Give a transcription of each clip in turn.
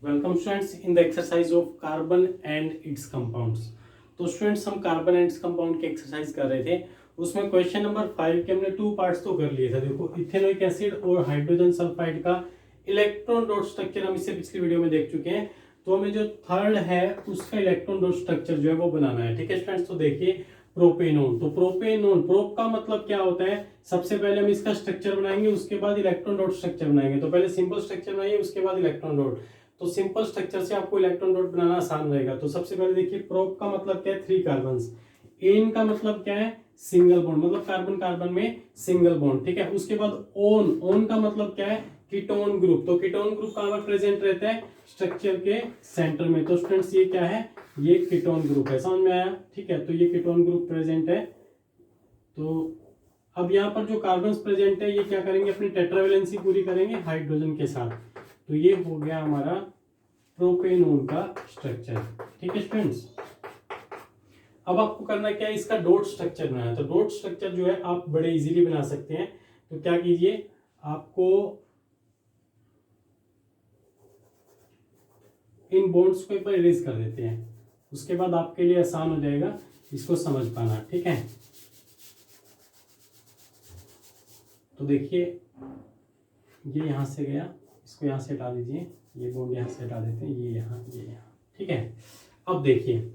Welcome students in the exercise of carbon and it's compounds. तो students हम carbon and its compound की exercise कर रहे थे। उसमें क्वेश्चन नंबर 5 के हमने 2 पार्ट्स तो कर लिए थे। देखो, इथेनोइक एसिड और हाइड्रोजन सल्फाइड का इलेक्ट्रॉन डॉट स्ट्रक्चर हम इससे पिछली वीडियो में देख चुके हैं। तो हमें जो थर्ड है उसका इलेक्ट्रॉन डॉट स्ट्रक्चर जो है वो बनाना है। ठीक है स्टूडेंट्स, तो देखिए प्रोपेनोन। तो प्रोपेनोन, प्रोप का मतलब क्या होता है? सबसे पहले हम इसका स्ट्रक्चर बनाएंगे, उसके बाद इलेक्ट्रॉन डॉट स्ट्रक्चर बनाएंगे। तो पहले सिंपल स्ट्रक्चर बनाइए, उसके बाद इलेक्ट्रॉन डॉट। तो सिंपल स्ट्रक्चर से आपको इलेक्ट्रॉन डॉट बनाना आसान रहेगा। तो सबसे पहले देखिए, प्रोप का मतलब क्या है? 3 कार्बन्स। एन का मतलब क्या है? सिंगल बॉन्ड, मतलब कार्बन कार्बन में सिंगल बॉन्ड। ठीक है, उसके बाद ओन, ओन का मतलब क्या है? Ketone group. तो कीटोन ग्रुप कहां पर प्रेजेंट रहता है? स्ट्रक्चर के सेंटर में। तो स्टूडेंट्स ये क्या है? ये कीटोन ग्रुप है। समझ में आया? ठीक है, तो ये कीटोन ग्रुप प्रेजेंट है। तो अब यहाँ पर जो कार्बन प्रेजेंट है ये क्या करेंगे? अपनी टेट्रावेलेंसी पूरी करेंगे हाइड्रोजन के साथ। तो ये हो गया हमारा प्रोपेनोन का स्ट्रक्चर। ठीक है स्टूडेंट्स, अब आपको करना क्या है? इसका डॉट स्ट्रक्चर बनाना है। तो डॉट स्ट्रक्चर जो है आप बड़े इजीली बना सकते हैं। तो क्या कीजिए, आपको इन बॉन्ड्स को एक बार इरेज कर देते हैं, उसके बाद आपके लिए आसान हो जाएगा इसको समझ पाना। ठीक है, तो देखिए ये यहां से गया, इसको यहां से हटा दीजिए, ये बॉन्ड यहां से हटा देते हैं, ये यहाँ, ये यहाँ। ठीक है, अब देखिए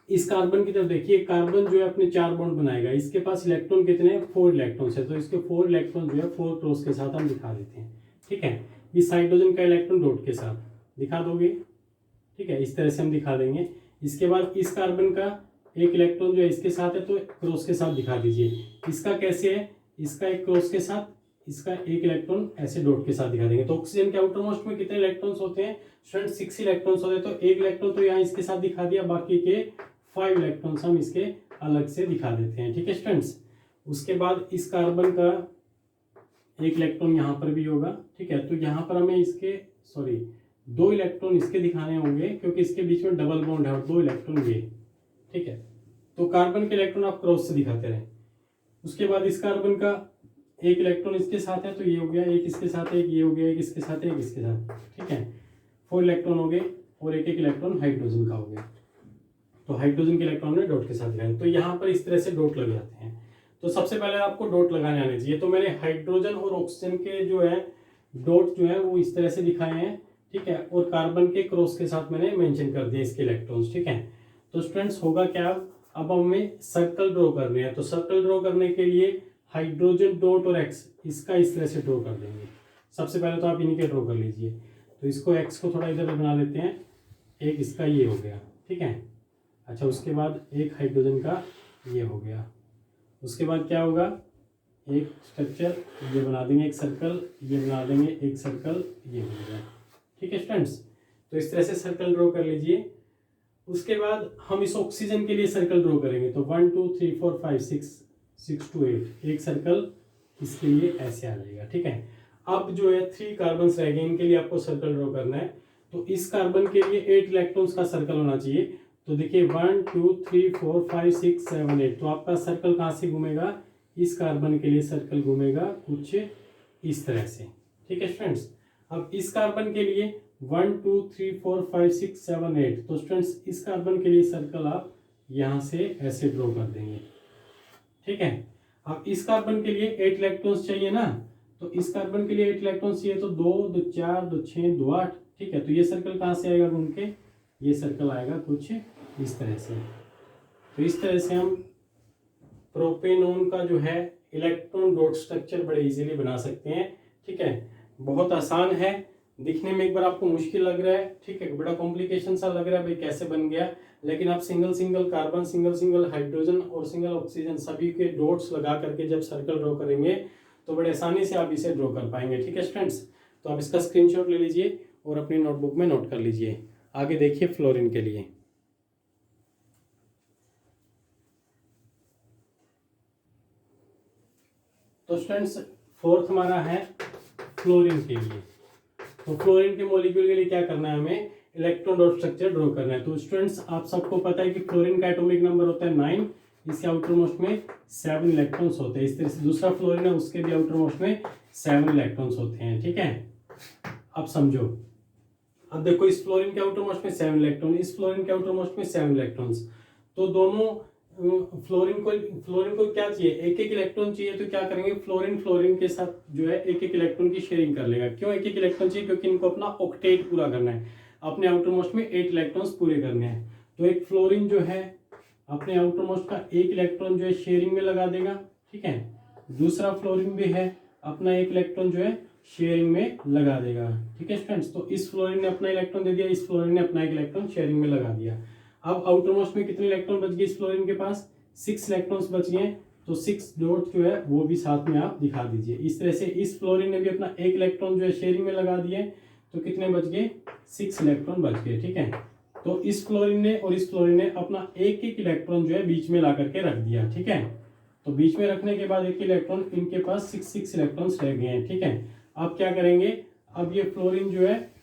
इस कार्बन की तरफ देखिए, कार्बन जो है अपने 4 बॉन्ड बनाएगा। इसके पास इलेक्ट्रॉन कितने हैं? 4 इलेक्ट्रॉन है। तो इसके 4 इलेक्ट्रॉन जो है 4 क्रॉस के साथ हम दिखा देते हैं। ठीक है, इस हाइड्रोजन का इलेक्ट्रॉन डॉट के साथ दिखा दोगे। ठीक है, इस तरह से हम दिखा देंगे। इसके बाद इस कार्बन का एक इलेक्ट्रॉन जो है इसके साथ है, तो क्रॉस के साथ दिखा दीजिए। इसका कैसे है? इसका एक क्रॉस के साथ, इसका एक इलेक्ट्रॉन ऐसे डॉट के साथ दिखा देंगे। तो ऑक्सीजन के आउटर मोस्ट में कितने इलेक्ट्रॉन्स होते हैं? स्टूडेंट 6 इलेक्ट्रॉन्स होते हैं। तो एक इलेक्ट्रॉन तो यहाँ इसके साथ दिखा दिया, बाकी के 5 इलेक्ट्रॉन्स हम इसके अलग से दिखा देते हैं। ठीक है स्टूडेंट्स, उसके बाद इस कार्बन का एक इलेक्ट्रॉन यहाँ पर भी होगा। ठीक है, तो यहाँ पर हमें इसके 2 इलेक्ट्रॉन इसके दिखाने होंगे, क्योंकि इसके बीच में डबल बॉन्ड है, और 2 इलेक्ट्रॉन ये। ठीक है, तो कार्बन के इलेक्ट्रॉन आप क्रॉस से दिखाते रहे। उसके बाद इस कार्बन का एक इलेक्ट्रॉन इसके साथ है, तो ये हो गया, एक इसके साथ, एक ये हो गया, एक इसके साथ, एक इसके साथ। ठीक है, 4 इलेक्ट्रॉन हो गए, और एक एक इलेक्ट्रॉन हाइड्रोजन का हो गया। तो हाइड्रोजन के इलेक्ट्रॉन ने डॉट के साथ दिखाया। तो यहाँ पर इस तरह से डॉट लग जाते हैं। तो सबसे पहले आपको डॉट लगाने आने चाहिए। तो मैंने हाइड्रोजन और ऑक्सीजन के जो है डॉट जो है वो इस तरह से दिखाए हैं। ठीक है, और कार्बन के क्रॉस के साथ मैंने मेंशन कर दिया इसके इलेक्ट्रॉन्स। ठीक है, तो स्टूडेंट्स होगा क्या? अब हमें सर्कल ड्रॉ करने हैं। तो सर्कल ड्रॉ करने के लिए हाइड्रोजन डॉट और एक्स, इसका इस तरह से ड्रॉ कर देंगे। सबसे पहले तो आप इन्हीं के ड्रॉ कर लीजिए। तो इसको एक्स को थोड़ा इधर बना लेते हैं, एक इसका ये हो गया। ठीक है, अच्छा, उसके बाद एक हाइड्रोजन का ये हो गया। उसके बाद क्या होगा? एक स्ट्रक्चर ये बना देंगे, एक सर्कल ये बना देंगे, एक सर्कल ये हो गया। ठीक है स्टूडेंट्स, तो इस तरह से सर्कल ड्रॉ कर लीजिए। उसके बाद हम इस ऑक्सीजन के लिए सर्कल ड्रॉ करेंगे। तो 1 2 3 4 5 6 to 8 एक सर्कल इसके लिए ऐसे आ जाएगा। ठीक है, अब जो है 3 कार्बन रह गए, इनके लिए आपको सर्कल ड्रॉ करना है। तो इस कार्बन के लिए 8 इलेक्ट्रॉन्स का सर्कल होना चाहिए। तो देखिए 1 2 3 4 5 6 7 8। तो आपका सर्कल कहाँ से घूमेगा? इस कार्बन के लिए सर्कल घूमेगा कुछ इस तरह से। ठीक है स्टूडेंट्स, अब इस कार्बन के लिए 1 2 3 4 5 6 7 8। तो स्टूडेंट्स इस कार्बन के लिए सर्कल आप यहाँ से ऐसे ड्रॉ कर देंगे। ठीक है, अब इस कार्बन के लिए 8 इलेक्ट्रॉन्स चाहिए ना, तो इस कार्बन के लिए 8 इलेक्ट्रॉन्स चाहिए। तो 2 2 4 2 6 2 8। ठीक है, तो ये सर्कल कहाँ से आएगा घूम के? ये सर्कल आएगा कुछ इस तरह से। तो इस तरह से हम प्रोपेनोन का जो है इलेक्ट्रॉन डॉट स्ट्रक्चर बड़े इजीली बना सकते हैं। ठीक है, बहुत आसान है, दिखने में एक बार आपको मुश्किल लग रहा है। ठीक है, बड़ा कॉम्प्लिकेशन सा लग रहा है भाई कैसे बन गया, लेकिन आप single single carbon, single single hydrogen और सिंगल ऑक्सीजन सभी के डॉट्स लगा करके जब सर्कल ड्रॉ करेंगे तो बड़े आसानी से आप इसे ड्रॉ कर पाएंगे। ठीक है स्टूडेंट्स, तो आप इसका स्क्रीनशॉट ले लीजिए और अपनी नोटबुक में नोट कर लीजिए। आगे देखिए फ्लोरीन के लिए। तो स्टूडेंट्स फोर्थ हमारा है फ्लोरीन के लिए। तो फ्लोरीन के मॉलिक्यूल के लिए क्या करना है? हमें इलेक्ट्रॉन डॉट स्ट्रक्चर ड्रॉ करना है। तो स्टूडेंट्स आप सबको पता है कि फ्लोरीन का एटॉमिक नंबर होता है 9, इसके आउटर मोस्ट में 7 इलेक्ट्रॉन्स होते हैं। इस तरह से दूसरा फ्लोरीन है, उसके भी आउटर मोस्ट में 7 इलेक्ट्रॉन्स होते हैं। ठीक है, अब समझो, अब देखो इस फ्लोरीन के आउटर मोस्ट में 7 इलेक्ट्रॉन, इस फ्लोरीन के आउटर मोस्ट में 7 इलेक्ट्रॉन्स। तो दोनों फ्लोरीन को क्या चाहिए, एक एक इलेक्ट्रॉन चाहिए। तो क्या करेंगे, फ्लोरीन के साथ जो है एक एक इलेक्ट्रॉन की शेयरिंग कर लेगा। क्यों एक एक इलेक्ट्रॉन चाहिए, क्योंकि इनको अपना ऑक्टेट पूरा करना है, अपने आउटर मोस्ट में 8 इलेक्ट्रॉन्स पूरे करने हैं। तो एक फ्लोरीन जो है अपने आउटर मोस्ट का एक इलेक्ट्रॉन जो है शेयरिंग में लगा देगा, ठीक है। दूसरा फ्लोरीन भी है, अपना एक इलेक्ट्रॉन जो है शेयरिंग में लगा देगा, ठीक है स्टूडेंट्स। तो इस फ्लोरीन ने अपना इलेक्ट्रॉन दे दिया, इस फ्लोरीन ने अपना एक इलेक्ट्रॉन शेयरिंग में लगा दिया। अब आउटर मोस्ट में कितने इलेक्ट्रॉन बच गए इस फ्लोरीन के पास, 6 इलेक्ट्रॉन्स बच गए। तो 6 डॉट जो है वो भी साथ में आप दिखा दीजिए। इस तरह से इस फ्लोरीन ने भी अपना एक इलेक्ट्रॉन जो है शेयरिंग में लगा दिए, तो कितने बच गए, 6 इलेक्ट्रॉन बच गए, ठीक है। तो इस फ्लोरीन ने और इस फ्लोरीन ने अपना एक एक इलेक्ट्रॉन जो है बीच में ला करके रख दिया, ठीक है। तो बीच में रखने के बाद एक इलेक्ट्रॉन, इनके पास 6 इलेक्ट्रॉन्स रह गए हैं, ठीक है। अब क्या करेंगे, अब ये फ्लोरीन जो है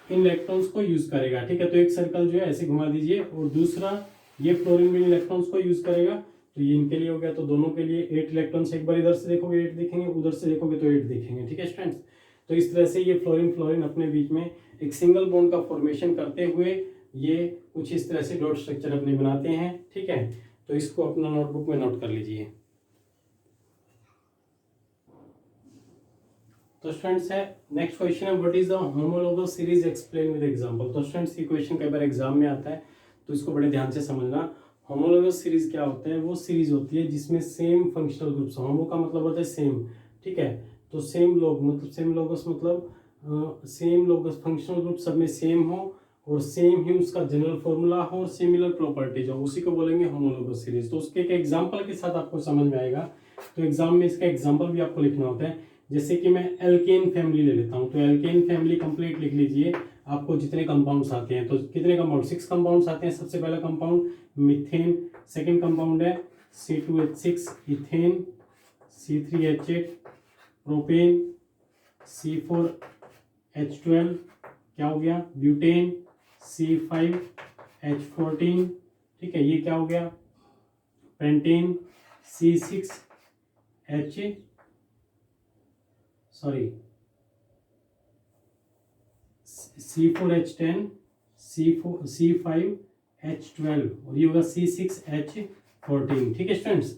इन इलेक्ट्रॉन्स को यूज करेगा, ठीक है। तो एक सर्कल जो है ऐसे घुमा दीजिए, और दूसरा ये फ्लोरीन भी इलेक्ट्रॉन्स को यूज करेगा। तो ये इनके लिए हो गया, तो दोनों के लिए 8 इलेक्ट्रॉन्स। एक बार इधर से देखोगे 8 दिखेंगे, उधर से देखोगे तो 8 दिखेंगे, ठीक है स्टूडेंट्स। तो इस तरह से ये फ्लोरीन अपने बीच में एक सिंगल बॉन्ड का फॉर्मेशन करते हुए ये कुछ इस तरह से डॉट स्ट्रक्चर अपने बनाते हैं, ठीक है। तो इसको अपना नोटबुक में नोट कर लीजिए। तो स्टूडेंट्स है नेक्स्ट क्वेश्चन है, what is the homologous series explain with example. तो स्टूडेंट्स ये क्वेश्चन कई बार एग्जाम में आता है, तो इसको बड़े ध्यान से समझना। होमोलोगस सीरीज क्या होता है, वो सीरीज होती है जिसमें सेम फंक्शनल ग्रुप्स, होमो का मतलब होता है सेम, ठीक है। तो सेम लोगस मतलब सेम लोगस फंक्शनल ग्रुप सब में सेम हो, और सेम ही उसका जनरल फॉर्मूला हो, और सिमिलर प्रॉपर्टीज हो, उसी को बोलेंगे होमोलोगस सीरीज। तो उसके एक एग्जांपल के साथ आपको समझ में आएगा। तो एग्जाम में इसका एग्जांपल भी आपको लिखना होता है। जैसे कि मैं एल्केन फैमिली ले लेता हूं, तो एल्केन फैमिली कंप्लीट लिख लीजिए। आपको जितने कंपाउंड्स आते हैं, तो कितने कंपाउंड, 6 कंपाउंड्स आते हैं। सबसे पहला कंपाउंड मीथेन, सेकंड कंपाउंड है C2H6 ethane, C3H8 propane, C4H12 क्या हो गया, ब्यूटेन, C5H14, ठीक है। ये क्या हो गया, पेंटेन, C4H10, C5H12, और ये होगा C6H14, ठीक है स्टूडेंट्स।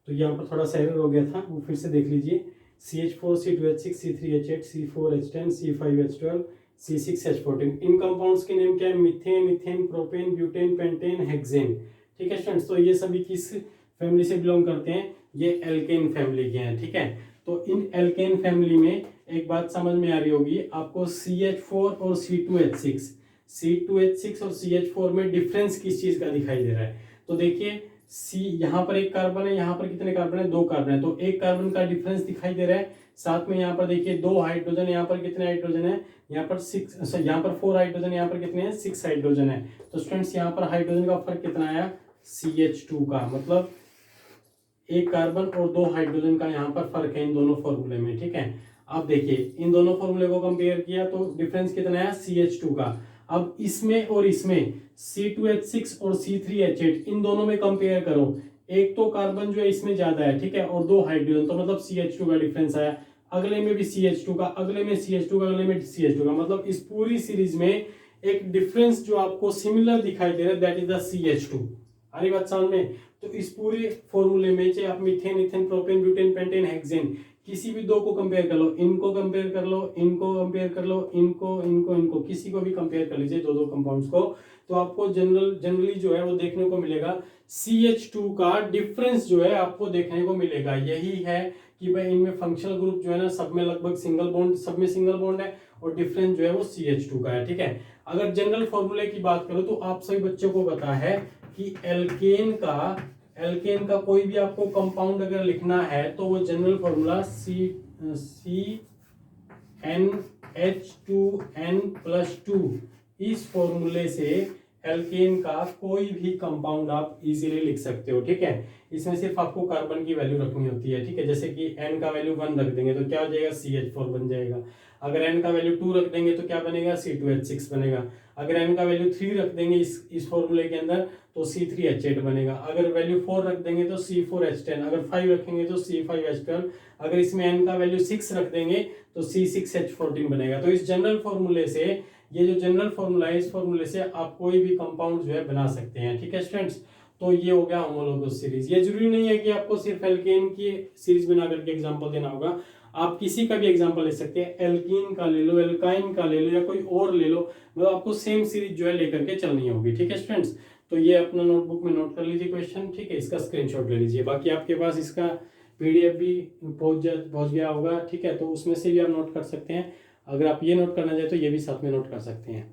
तो यहाँ पर थोड़ा सा एरर हो गया था, वो फिर से देख लीजिए। CH4, C2H6, C3H8, C4H10, C5H12, C6H14, इन कंपाउंड्स के नेम क्या है, methane, ethane, propane, butane, pentane, hexane, ठीक है स्टूडेंट्स। तो ये सभी किस फैमिली से बिलोंग करते हैं, ये एल्केन फैमिली के हैं, ठीक है। तो इन एल्केन फैमिली में एक बात समझ में आ रही होगी आपको, CH4 और C2H6 और CH4 में डिफरेंस किस चीज का दिखाई दे रहा है। तो देखिए यहाँ पर एक कार्बन है, यहाँ पर कितने कार्बन है, 2 कार्बन है, तो एक कार्बन का डिफरेंस दिखाई दे रहा है। साथ में यहाँ पर देखिए 2 हाइड्रोजन, यहाँ पर कितने हाइड्रोजन है, यहाँ पर 4 हाइड्रोजन, यहाँ पर कितने हैं, 6 हाइड्रोजन है। तो स्टूडेंट्स यहाँ पर हाइड्रोजन का फर्क कितना आया, CH2 का, मतलब एक कार्बन और 2 हाइड्रोजन का यहाँ पर फर्क है इन दोनों फॉर्मूले में, ठीक है। अब देखिए इन दोनों फॉर्मूले को कंपेयर किया तो डिफरेंस कितना है, CH2 का। अब इसमें और इसमें C2H6 और C3H8 इन दोनों में कंपेयर करो, एक तो कार्बन जो है इसमें ज्यादा है, ठीक है, और 2 हाइड्रोजन, तो मतलब CH2 का डिफरेंस आया। अगले में भी CH2 का, अगले में CH2 का, अगले में CH2 का, मतलब इस पूरी सीरीज में एक डिफरेंस जो आपको सिमिलर दिखाई दे रहा है, दैट इज द CH2। आ रही बात समझ में। तो इस पूरे फॉर्मूले में चाहे आप methane, ethane, propane, butane, pentane, hexane किसी भी 2 को कंपेयर कर लो, इनको कंपेयर कर लो, इनको कंपेयर कर लो, इनको किसी को भी कंपेयर कर लीजिए, 2 कंपाउंड्स को, तो आपको जनरली जो है वो देखने को मिलेगा CH2 का डिफरेंस जो है आपको देखने को मिलेगा। यही है कि भाई इनमें फंक्शनल ग्रुप जो है ना सब में लगभग सिंगल बॉन्ड, सब में सिंगल बॉन्ड है, और डिफरेंस जो है वो CH2 का है, ठीक है। अगर जनरल फॉर्मूले की बात करो तो आप सभी बच्चों को पता है कि एल्केन का कोई भी आपको कंपाउंड अगर लिखना है तो वो जनरल फॉर्मूला CnH2n+2, इस फॉर्मूले से एल्केन का कोई भी कंपाउंड आप इजीली लिख सकते हो, ठीक है। इसमें सिर्फ आपको कार्बन की वैल्यू रखनी होती है, ठीक है। जैसे कि n का वैल्यू 1 रख देंगे तो क्या हो जाएगा, CH4 बन जाएगा। अगर n का वैल्यू 2 रख देंगे तो क्या बनेगा, C2H6 बनेगा। अगर n का वैल्यू 3 रख देंगे इस फॉर्मूले के अंदर तो C3H8 बनेगा। अगर वैल्यू 4 रख देंगे तो C4H10, अगर 5 रखेंगे तो C5H12, अगर इसमें n का वैल्यू 6 रख देंगे तो C6H14 बनेगा। तो इस जनरल फॉर्मूले से, ये जो जनरल फॉर्मूला है, इस फॉर्मूले से आप कोई भी कंपाउंड जो है बना सकते हैं। ठीक है स्टूडेंट्स, तो ये हो गया होमोलोगस सीरीज। ये जरूरी नहीं है कि आपको सिर्फ एल्केन की सीरीज बना करके एग्जांपल देना होगा, आप किसी का भी एग्जांपल ले सकते हैं, एल्कीन का ले लो, एल्काइन का ले लो, या कोई और ले लो, मतलब आपको सेम सीरीज जो है लेकर के चलनी होगी। ठीक है स्टूडेंट्स, तो ये अपना नोटबुक में नोट कर लीजिए क्वेश्चन। ठीक है, इसका स्क्रीनशॉट ले लीजिए। बाकी आपके पास इसका पीडीएफ भी पहुंच गया होगा। ठीक है, तो उसमें से भी आप नोट कर सकते हैं। अगर आप ये नोट करना चाहे तो ये भी साथ में नोट कर सकते हैं।